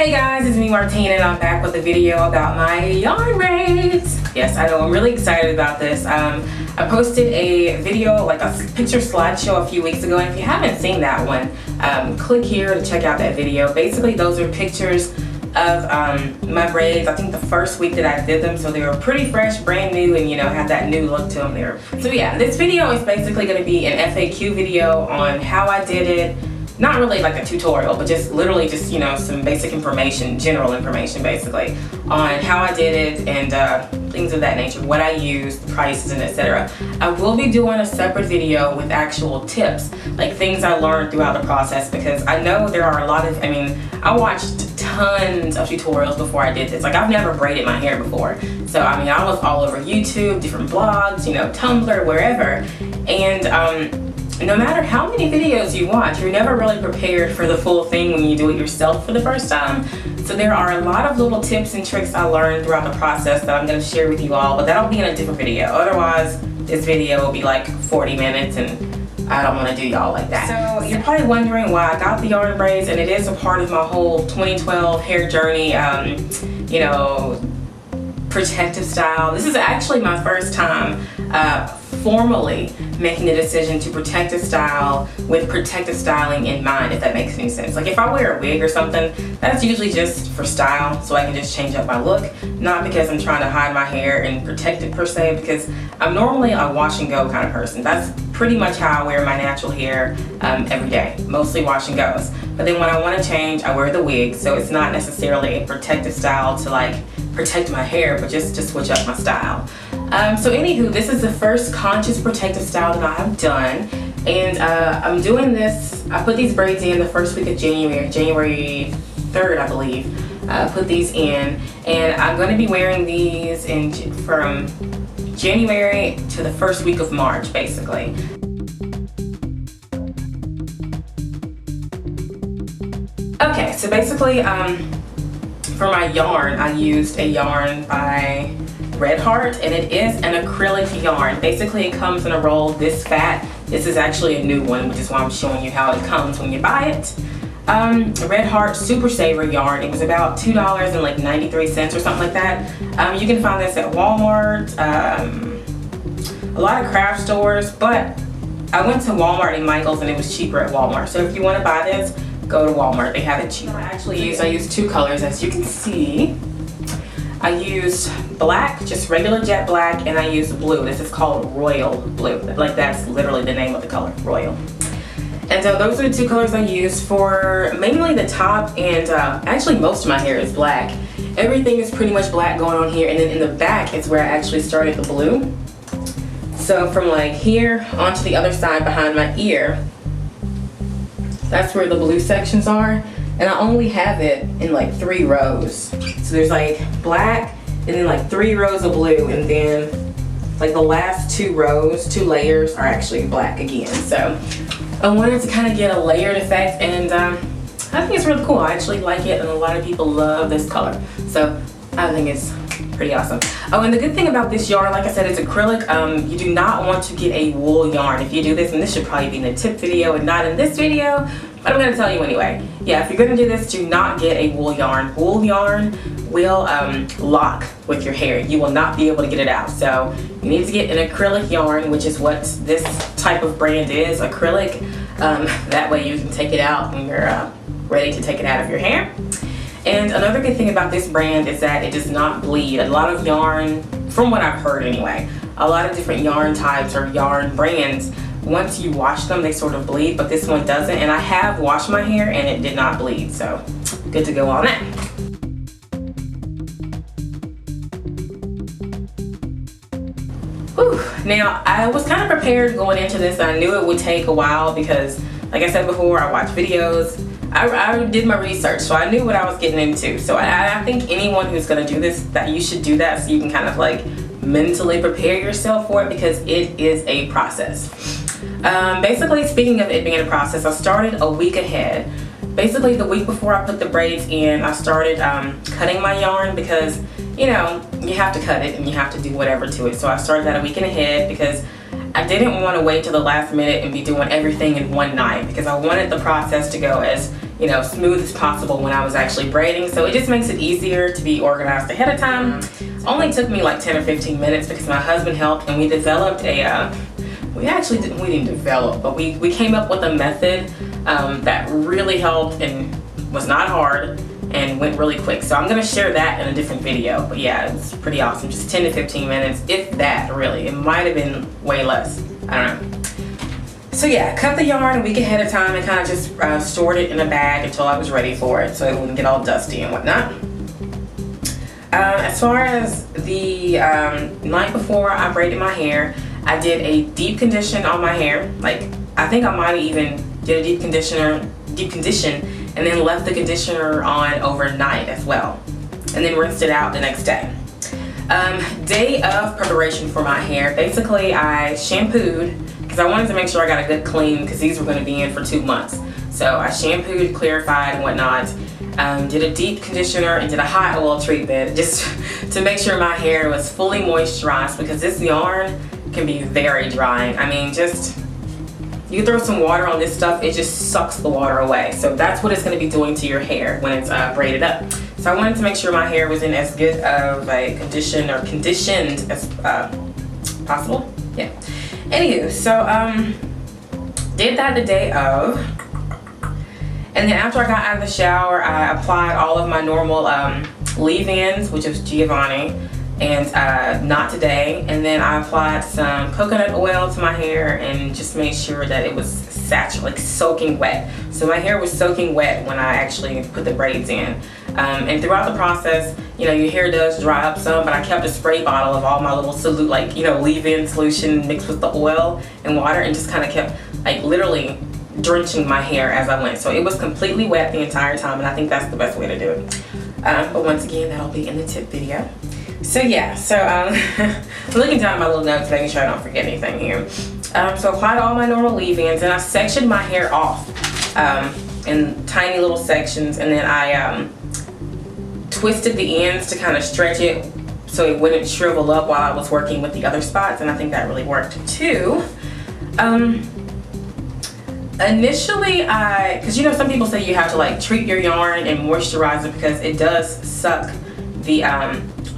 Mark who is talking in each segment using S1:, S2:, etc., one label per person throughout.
S1: Hey guys, it's me Martina and I'm back with a video about my yarn braids. Yes, I know, I'm really excited about this. I posted a video, like a picture slideshow a few weeks ago, and if you haven't seen that one, click here to check out that video. Basically, those are pictures of my braids. I think the first week that I did them, so they were pretty fresh, brand new, and had that new look to them there. So yeah, this video is basically going to be an FAQ video on how I did it. Not really like a tutorial, but just literally just, some basic information, general information basically, on how I did it and things of that nature, what I used, prices, and etc. I will be doing a separate video with actual tips, like things I learned throughout the process, because I know there are a lot of, I watched tons of tutorials before I did this. Like, I've never braided my hair before. So, I was all over YouTube, different blogs, Tumblr, wherever. And, no matter how many videos you watch, you're never really prepared for the full thing when you do it yourself for the first time. So there are a lot of little tips and tricks I learned throughout the process that I'm going to share with you all, but that'll be in a different video. Otherwise, this video will be like 40 minutes and I don't want to do y'all like that. So you're probably wondering why I got the yarn braids, and it is a part of my whole 2012 hair journey, protective style. This is actually my first time formally making the decision to protective style with protective styling in mind, if that makes any sense. Like, if I wear a wig or something, that's usually just for style, so I can just change up my look, not because I'm trying to hide my hair and protect it per se, because I'm normally a wash and go kind of person. That's pretty much how I wear my natural hair every day, mostly wash and goes. But then when I want to change, I wear the wig, so it's not necessarily a protective style to like protect my hair, but just to switch up my style. So anywho, this is the first conscious protective style that I have done, and I'm doing this. I put these braids in the first week of January 3rd, I believe. Put these in, and I'm going to be wearing these from January to the first week of March, basically. Okay, so basically, for my yarn, I used a yarn by Red Heart, and it is an acrylic yarn. Basically, it comes in a roll this fat. This is actually a new one, which is why I'm showing you how it comes when you buy it. Red Heart Super Saver yarn. It was about $2.93 or something like that. You can find this at Walmart, a lot of craft stores, but I went to Walmart and Michael's and it was cheaper at Walmart. So if you want to buy this, go to Walmart. They have it cheaper. I used two colors, as you can see. I used black, just regular jet black, and I used blue. This is called Royal Blue. Like, that's literally the name of the color, Royal. And so those are the two colors I used for mainly the top, and actually most of my hair is black. Everything is pretty much black going on here, and then in the back is where I actually started the blue. So from like here onto the other side behind my ear, that's where the blue sections are. And I only have it in like 3 rows. So there's like black, and then like 3 rows of blue, and then like the last 2 rows, 2 layers are actually black again. So I wanted to kind of get a layered effect, and I think it's really cool. I actually like it, and a lot of people love this color. So I think it's pretty awesome. Oh, and the good thing about this yarn, like I said, it's acrylic. You do not want to get a wool yarn. If you do this, and this should probably be in the tip video and not in this video, but I'm going to tell you anyway. Yeah, if you're going to do this, do not get a wool yarn. Wool yarn will lock with your hair. You will not be able to get it out. So you need to get an acrylic yarn, which is what this type of brand is, acrylic. That way you can take it out when you're ready to take it out of your hair. And another good thing about this brand is that it does not bleed. A lot of yarn, from what I've heard anyway, a lot of different yarn types or yarn brands, once you wash them, they sort of bleed, but this one doesn't. And I have washed my hair and it did not bleed, so good to go on that. Whew. Now, I was kind of prepared going into this. I knew it would take a while because, like I said before, I watch videos. I did my research, so I knew what I was getting into. So I think anyone who's going to do this, that you should do that so you can kind of like mentally prepare yourself for it, because it is a process. Basically, speaking of it being a process, I started a week ahead. Basically, the week before I put the braids in, I started cutting my yarn, because you have to cut it and you have to do whatever to it. So I started that a week ahead because I didn't want to wait till the last minute and be doing everything in one night, because I wanted the process to go as you know, smooth as possible when I was actually braiding. So it just makes it easier to be organized ahead of time. Only took me like 10 or 15 minutes because my husband helped, and we developed a, we didn't develop, but we came up with a method that really helped and was not hard and went really quick. So I'm gonna share that in a different video. But yeah, it's pretty awesome. Just 10 to 15 minutes, if that really. It might have been way less. I don't know. So yeah, cut the yarn a week ahead of time and kind of just stored it in a bag until I was ready for it so it wouldn't get all dusty and whatnot. As far as the night before I braided my hair, I did a deep condition on my hair. Like, I think I might even did a deep condition, and then left the conditioner on overnight as well, and then rinsed it out the next day. Day of preparation for my hair, basically I shampooed because I wanted to make sure I got a good clean because these were going to be in for 2 months. So I shampooed, clarified, and whatnot. Did a deep conditioner and did a hot oil treatment just to make sure my hair was fully moisturized, because this yarn can be very drying. I mean, just you throw some water on this stuff, it just sucks the water away. So that's what it's going to be doing to your hair when it's braided up. So I wanted to make sure my hair was in as good of a conditioned as possible. Yeah. Anywho, so did that the day of, and then after I got out of the shower, I applied all of my normal leave-ins, which is Giovanni, and not today. And then I applied some coconut oil to my hair and just made sure that it was saturated, like soaking wet. So my hair was soaking wet when I actually put the braids in. And throughout the process, you know, your hair does dry up some, but I kept a spray bottle of all my little leave-in solution mixed with the oil and water, and just kind of kept like literally drenching my hair as I went. So it was completely wet the entire time, and I think that's the best way to do it. But once again, that'll be in the tip video. So yeah, so looking down at my little notes, making sure I don't forget anything here. So applied all my normal leave-ins, and I sectioned my hair off in tiny little sections, and then I twisted the ends to kind of stretch it so it wouldn't shrivel up while I was working with the other spots, and I think that really worked too. Initially, because you know, some people say you have to like treat your yarn and moisturize it because it does suck the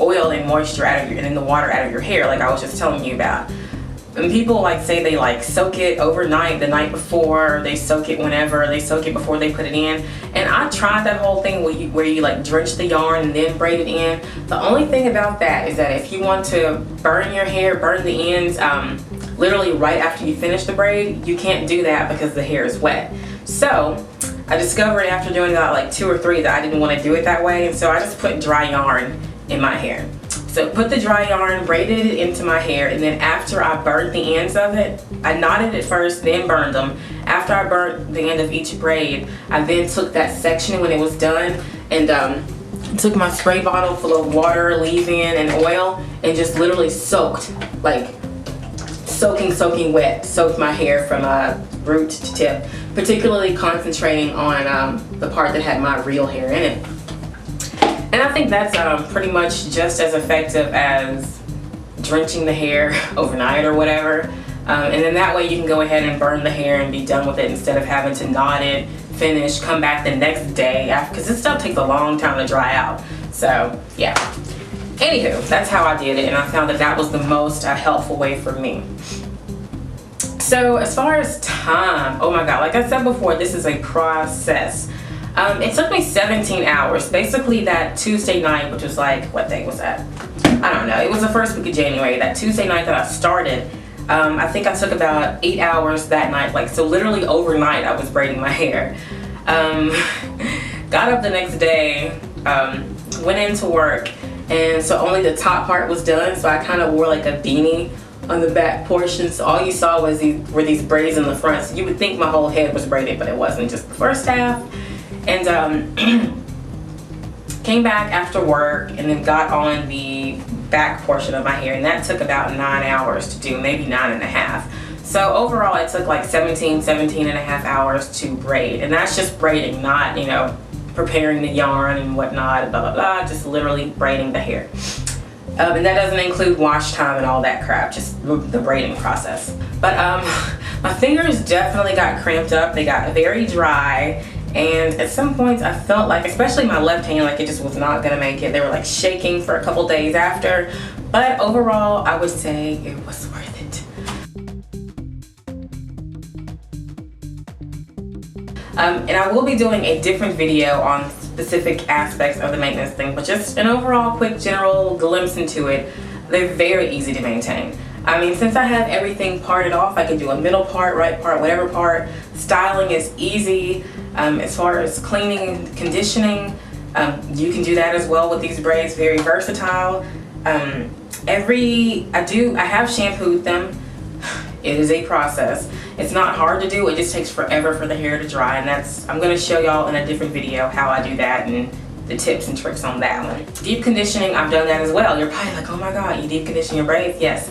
S1: oil and moisture out of your, and then the water out of your hair, like I was just telling you about. And people like say they like soak it overnight, the night before, they soak it whenever, they soak it before they put it in. And I tried that whole thing where you like drench the yarn and then braid it in. The only thing about that is that if you want to burn your hair, burn the ends, literally right after you finish the braid, you can't do that because the hair is wet. So I discovered after doing that like 2 or 3 that I didn't want to do it that way, and so I just put dry yarn in my hair. So put the dry yarn, braided it into my hair, and then after I burned the ends of it, I knotted it first, then burned them. After I burnt the end of each braid, I then took that section when it was done and took my spray bottle full of water, leave-in, and oil, and just literally soaked, like soaking wet, soaked my hair from root to tip, particularly concentrating on the part that had my real hair in it. And I think that's pretty much just as effective as drenching the hair overnight or whatever. And then that way you can go ahead and burn the hair and be done with it instead of having to knot it, finish, come back the next day, because this stuff takes a long time to dry out. So yeah. Anywho, that's how I did it, and I found that that was the most helpful way for me. So as far as time, oh my god, like I said before, this is a process. It took me 17 hours. Basically that Tuesday night, which was like, what day was that? I don't know. It was the first week of January. That Tuesday night that I started, I think I took about 8 hours that night. Like, so literally overnight I was braiding my hair. Got up the next day, went into work, and so only the top part was done. So I kind of wore like a beanie on the back portion. So all you saw was were these braids in the front. So you would think my whole head was braided, but it wasn't, just the first half. And came back after work and then got on the back portion of my hair, and that took about 9 hours to do, maybe 9.5. So overall it took like 17.5 hours to braid, and that's just braiding, not, you know, preparing the yarn and whatnot, blah blah blah, just literally braiding the hair. And that doesn't include wash time and all that crap, just the braiding process. But my fingers definitely got cramped up, they got very dry. And at some points I felt like, especially my left hand, like it just was not gonna make it. They were like shaking for a couple days after, but overall I would say it was worth it. And I will be doing a different video on specific aspects of the maintenance thing, but just an overall quick general glimpse into it. They're very easy to maintain. I mean, since I have everything parted off, I can do a middle part, right part, whatever part. Styling is easy. As far as cleaning and conditioning, you can do that as well with these braids. Very versatile. I have shampooed them. It is a process. It's not hard to do. It just takes forever for the hair to dry, and I'm going to show y'all in a different video how I do that and the tips and tricks on that one. Deep conditioning, I've done that as well. You're probably like, oh my god, you deep condition your braids? Yes.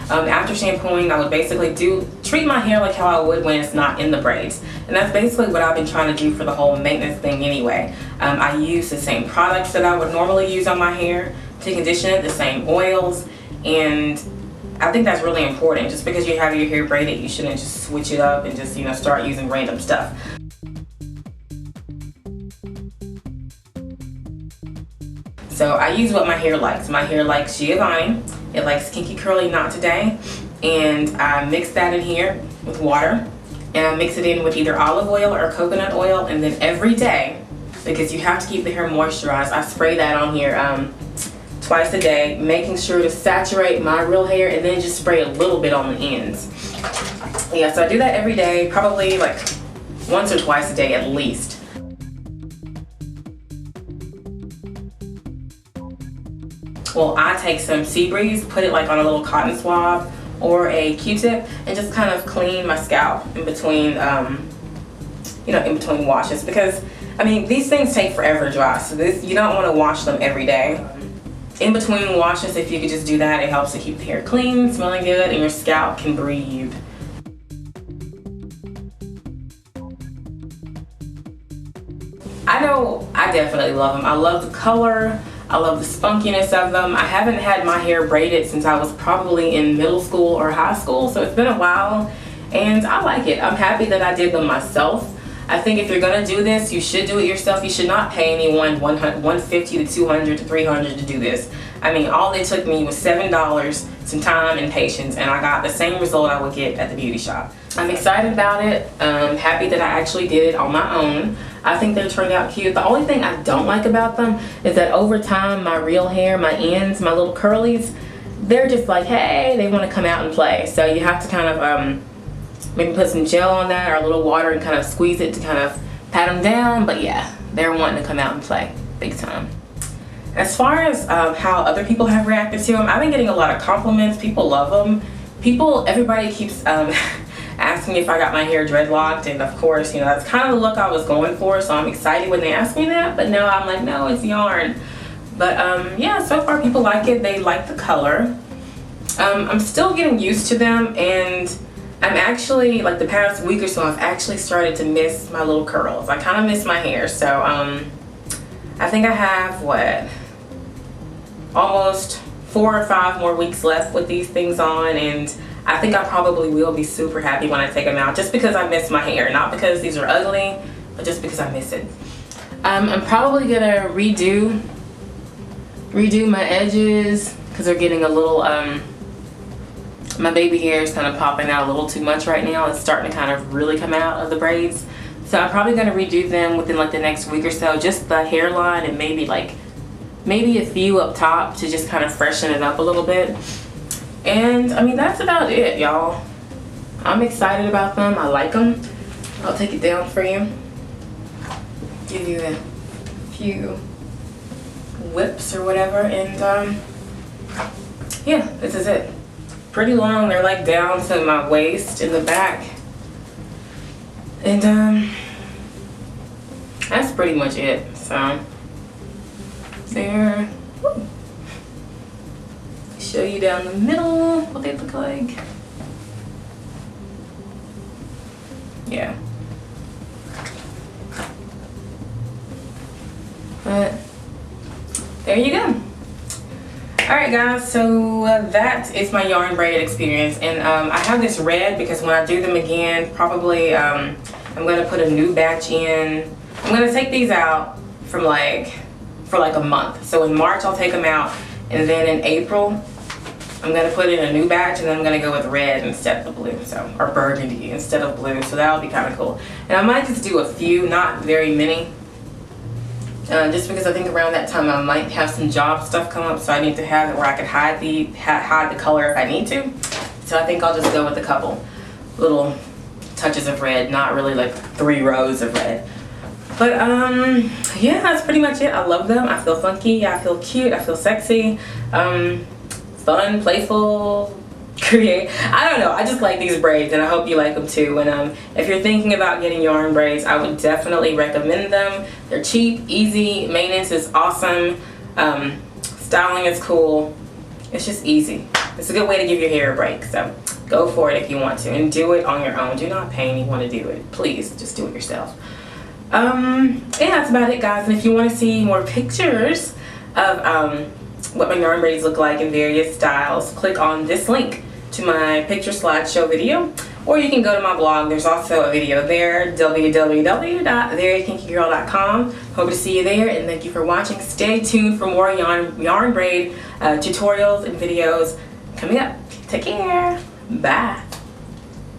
S1: After shampooing, I would basically treat my hair like how I would when it's not in the braids. And that's basically what I've been trying to do for the whole maintenance thing anyway. I use the same products that I would normally use on my hair to condition it, the same oils, and I think that's really important. Just because you have your hair braided, you shouldn't just switch it up and just, start using random stuff. So I use what my hair likes. My hair likes Giovanni. It likes kinky curly not today. And I mix that in here with water. And I mix it in with either olive oil or coconut oil. And then every day, because you have to keep the hair moisturized, I spray that on here twice a day, making sure to saturate my real hair and then just spray a little bit on the ends. Yeah, so I do that every day, probably like once or twice a day at least. Well, I take some sea breeze, put it like on a little cotton swab or a Q-tip, and just kind of clean my scalp in between, in between washes, because I mean these things take forever to dry. So you don't want to wash them every day. In between washes, if you could just do that, it helps to keep the hair clean, smelling good, and your scalp can breathe. I know I definitely love them. I love the color. I love the spunkiness of them. I haven't had my hair braided since I was probably in middle school or high school, so it's been a while, and I like it. I'm happy that I did them myself. I think if you're gonna do this, you should do it yourself. You should not pay anyone $150 to $200 to $300 to do this. I mean, all it took me was $7, some time and patience, and I got the same result I would get at the beauty shop. I'm excited about it. I'm happy that I actually did it on my own. I think they turned out cute. The only thing I don't like about them is that over time, my real hair, my ends, my little curlies, they're just like, hey, they want to come out and play. So you have to kind of maybe put some gel on that or a little water and kind of squeeze it to kind of pat them down. But yeah, they're wanting to come out and play big time. As far as how other people have reacted to them, I've been getting a lot of compliments. People love them. Everybody keeps asking if I got my hair dreadlocked, and of course, that's kind of the look I was going for, so I'm excited when they ask me that, but no, I'm like, no, it's yarn. But yeah, so far people like it. They like the color. I'm still getting used to them, and I'm actually, like the past week or so, I've actually started to miss my little curls. I kind of miss my hair, so I think I have, almost 4 or 5 more weeks left with these things on, and I think I probably will be super happy when I take them out, just because I miss my hair. Not because these are ugly, but just because I miss it. I'm probably gonna redo my edges, because they're getting a little, my baby hair is kind of popping out a little too much right now. It's starting to kind of really come out of the braids. So I'm probably gonna redo them within like the next week or so, just the hairline and maybe a few up top to just kind of freshen it up a little bit. And I mean, that's about it, y'all. I'm excited about them. I like them. I'll take it down for you. Give you a few whips or whatever. And yeah, this is it. Pretty long. They're like down to my waist in the back. And that's pretty much it. So there. Woo. Show you down the middle what they look like. Yeah. But there you go. Alright guys, so that is my yarn braid experience, and I have this red because when I do them again, probably I'm going to put a new batch in. I'm going to take these out from for like a month. So in March I'll take them out, and then in April I'm going to put in a new batch, and then I'm going to go with red instead of blue, so, or burgundy instead of blue, so that'll be kind of cool. And I might just do a few, not very many. Just because I think around that time I might have some job stuff come up, so I need to have it where I can hide the color if I need to. So I think I'll just go with a couple little touches of red, not really like 3 rows of red. But yeah, that's pretty much it. I love them. I feel funky, I feel cute, I feel sexy, fun, playful, create. I don't know, I just like these braids, and I hope you like them too. And if you're thinking about getting yarn braids, I would definitely recommend them. They're cheap, easy, maintenance is awesome, styling is cool, it's just easy. It's a good way to give your hair a break, so go for it if you want to, and do it on your own. Do not pay anyone to do it. Please just do it yourself. Yeah, that's about it guys. And if you want to see more pictures of what my yarn braids look like in various styles, click on this link to my picture slideshow video, or you can go to my blog. There's also a video there, www.verykinkygirl.com. Hope to see you there, and thank you for watching. Stay tuned for more yarn braid tutorials and videos coming up. Take care. Bye.